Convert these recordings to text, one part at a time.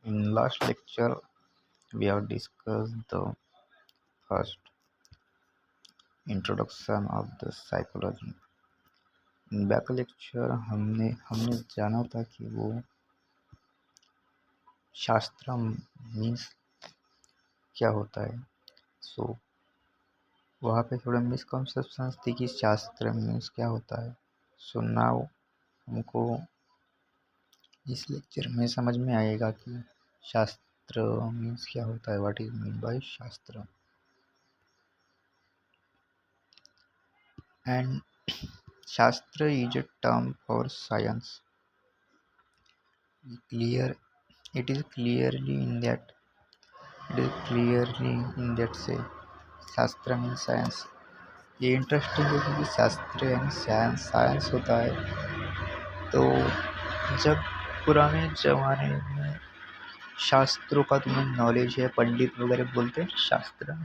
In last lecture, we have discussed the first introduction of the psychology. In back lecture हमने हमने जाना था कि वो शास्त्र मीन्स क्या होता है. सो वहाँ पे थोड़ा मिसकंसेप्शंस थी कि शास्त्र मीन्स क्या होता है. सो नाउ हमको इस लेक्चर में समझ में आएगा कि शास्त्र मीन्स क्या होता है. व्हाट इज मीन बाय शास्त्र. And Shastra is a term for science. Clear, it is clearly in that say शास्त्र मीन साइंस. ये इंटरेस्टिंग है क्योंकि शास्त्र यानी साइंस होता है. तो जब पुराने ज़माने में शास्त्रों का तुम्हें नॉलेज है, पंडित वगैरह बोलते हैं शास्त्र,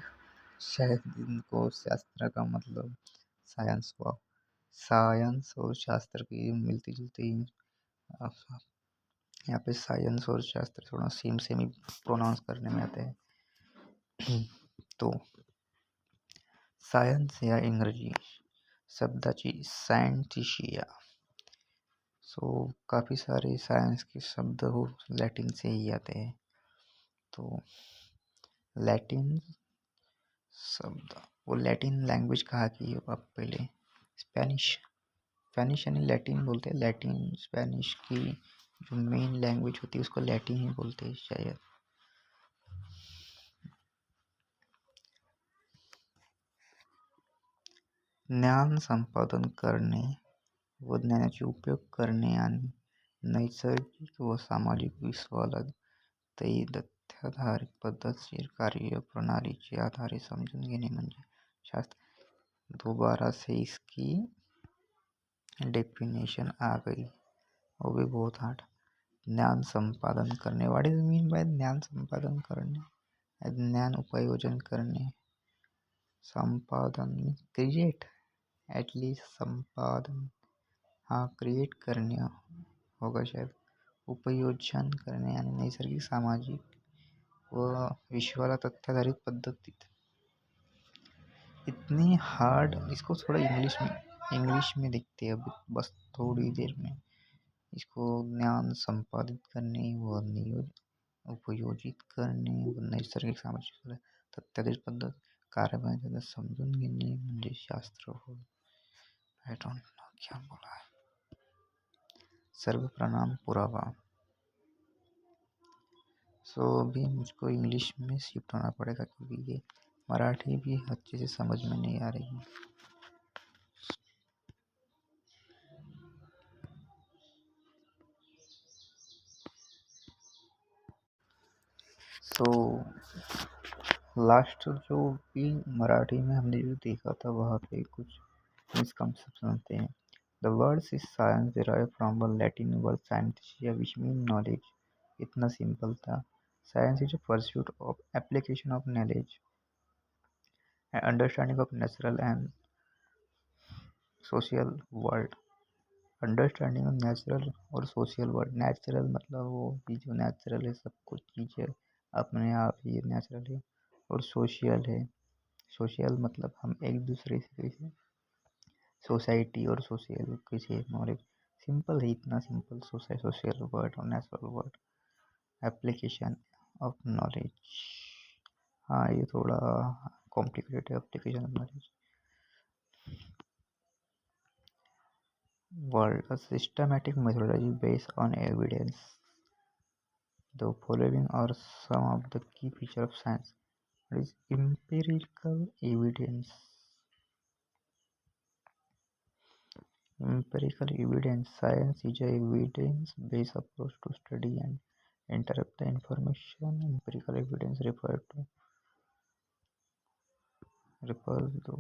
शायद इनको शास्त्र का मतलब साइंस हुआ. साइंस और शास्त्र की मिलती जुलती यहाँ पे साइंस और शास्त्र थोड़ा सेम ही प्रोनाउंस करने में आते हैं. तो सायन्स या इंग्रजी शब्दाची सायंटिशिया. सो काफ़ी सारे सायन्स के शब्द वो लैटिन से ही आते हैं. तो लैटिन शब्द वो लैटिन लैंग्वेज कहा कि अब पहले स्पेनिश यानी लैटिन बोलते हैं. लैटिन स्पेनिश की जो मेन लैंग्वेज होती है उसको लैटिन ही बोलते हैं शायद. ज्ञान संपादन करणे व ज्ञानाचे उपयोग करणे आणि नैसर्गिक व सामाजिक विश्वाला तथ्याधारित पद्धतशीर कार्यप्रणालीचे आधारे समजून घेणे म्हणजे शास्त्र. दोबारा से इसकी डेफिनेशन आ गई, वो भी बहुत हार्ड. ज्ञान संपादन करने. व्हाट इज मीन बाय ज्ञान संपादन करने. ज्ञान उपयोजन करने. संपादन क्रिएट, एटलीस्ट संपादन हाँ क्रिएट करणे होगा शायद. उपयोजन करणे आणि नैसर्गिक सामाजिक व विश्वाला तथ्याधारित पद्धतीत. इतनी हार्ड. इसको थोड़ा इंग्लिश में देखते हैं अभी बस थोड़ी देर में. इसको ज्ञान संपादित करणे व उपयोजित करणे व नैसर्गिक सामाजिक तथ्याधारित पद्धत कार्य समजून घेणे म्हणजे शास्त्र हो. आई डोंट नो क्या बोला है. सर्वप्रणाम पुरावा. सो अभी मुझको इंग्लिश में शिफ्ट होना पड़ेगा क्योंकि ये मराठी भी अच्छे से समझ में नहीं आ रही. सो लास्ट जो भी मराठी में हमने जो देखा था वहाँ पे कुछ मिसकंसेप्शन थे. The word is science derive from the Latin word scientia which mean knowledge. इतना सिंपल था. Science is a pursuit of application of knowledge and understanding of natural and social world. Understanding of natural और social world. Natural मतलब वो भी जो natural है, सब कुछ चीज़ें अपने आप ही नेचुरल है. और सोशल है. सोशल मतलब हम एक दूसरे से कैसे सोसाइटी और सोशल कैसे नॉलेज. सिंपल है, इतना सिंपल. सोशल वर्ड और natural word. Application of knowledge. हाँ ये थोड़ा कॉम्प्लिकेटेड है. Application of knowledge. World, a systematic methodology based on evidence. The following are some of the key features of science. It is empirical evidence. Empirical evidence. Science is an evidence-based approach to study and interpret the information. Empirical evidence refers to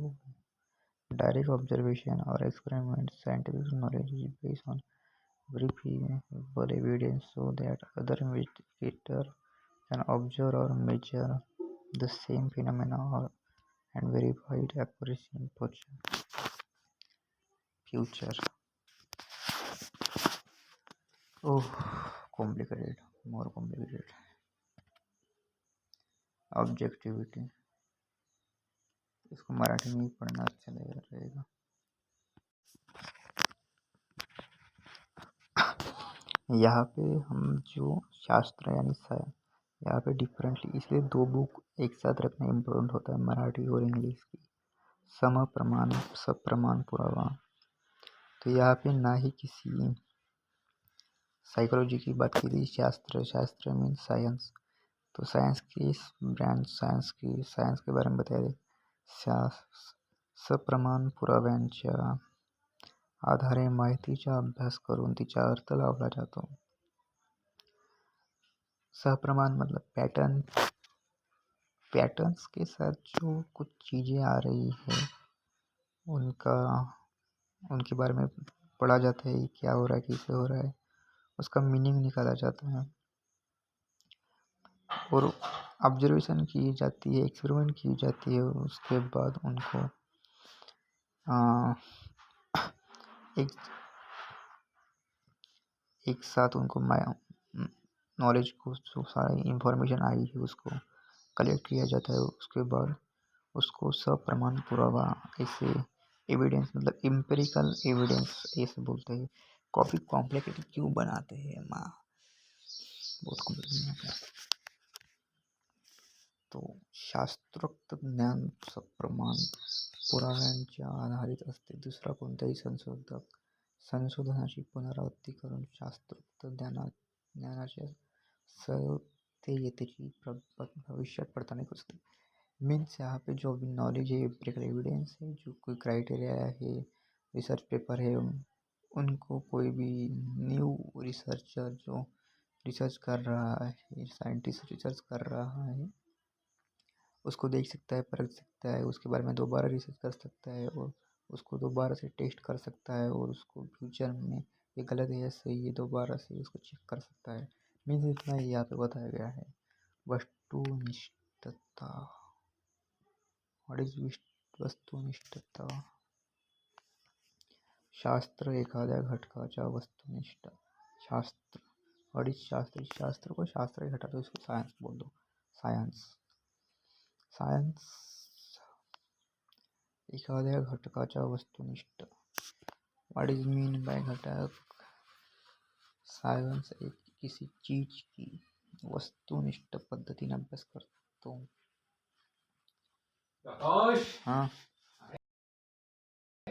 direct observation or experiment. Scientific knowledge is based on verifiable evidence so that other investigators can observe or measure the same phenomena and verify its accuracy in future. Oh, complicated. More complicated. Objectivity, इसको मराठी में ही पढ़ना अच्छा रहेगा। यहाँ पे हम जो शास्त्र यानी यहाँ पे डिफरेंटली, इसलिए दो बुक एक साथ रखना इम्पोर्टेंट होता है, मराठी और इंग्लिश की। समप्रमाण, सप्रमाण पुरावा। तो यहाँ पे ना ही किसी साइकोलॉजी की बात की थी, शास्त्र मीन साइंस। तो सायन्स की ब्रँच, सायन्स के बारे में बताया। सप्रमाण पुराव्यांच्या आधारे माहितीचा अभ्यास करून तिचा अर्थ लावला जातो। सप्रमाण मतलब पैटर्न्स के साथ जो कुछ चीज़ें आ रही है उनके बारे में पढ़ा जाता है, क्या हो रहा है, कैसे हो रहा है, उसका मीनिंग निकाला जाता है और ऑब्जर्वेशन की जाती है, एक्सपेरिमेंट की जाती है। उसके बाद उनको एक साथ उनको नॉलेज को, जो सारी इंफॉर्मेशन आई है उसको कलेक्ट किया जाता है। उसके बाद उसको सप्रमाण पुरावा, ऐसे एविडेंस मतलब एम्पिरिकल एविडेंस ऐसे बोलते हैं। कॉपी कॉम्प्लिकेटेड क्यों बनाते हैं माँ, बहुत कॉम्प्लिकेटेड। तो शास्त्रोक्त ज्ञान सप्रमाण पुराव्यांच्या आधारित असते। दुसरा कोणताही संशोधनाची पुनरावृत्ती करून शास्त्रोक्त ज्ञानाच्या सत्यतेची भविष्यात पडताळणी करते। मीन्स यहाँ पे जो भी नॉलेज है, एम्पिरिकल एविडेंस है, जो कोई क्राइटेरिया है, रिसर्च पेपर है, उनको कोई भी न्यू रिसर्चर जो रिसर्च कर रहा है, साइंटिस्ट रिसर्च कर रहा है, उसको देख सकता है, परख सकता है, उसके बारे में दोबारा रिसर्च कर सकता है और उसको दोबारा से टेस्ट कर सकता है और उसको फ्यूचर में ये गलत है या सही है दोबारा से उसको चेक कर सकता है। मीन्स इतना ही यहाँ पे बताया गया है। वस्तुनिष्ठता, व्हाट इज वस्तुनिष्ठता? शास्त्र एखाद्या घटकाच्या वस्तुनिष्ठ, शास्त्र, व्हाट इज शास्त्र? शास्त्र को शास्त्र ही हटा दो, इसको साइंस बोल दो। सायन्स एखाद्या घटकाच्या वस्तुनिष्ठ, व्हाट इज मीन बाय घटक? सायन्स एक किसी चीज की वस्तुनिष्ठ पद्धतीने अभ्यास करतो। हाँ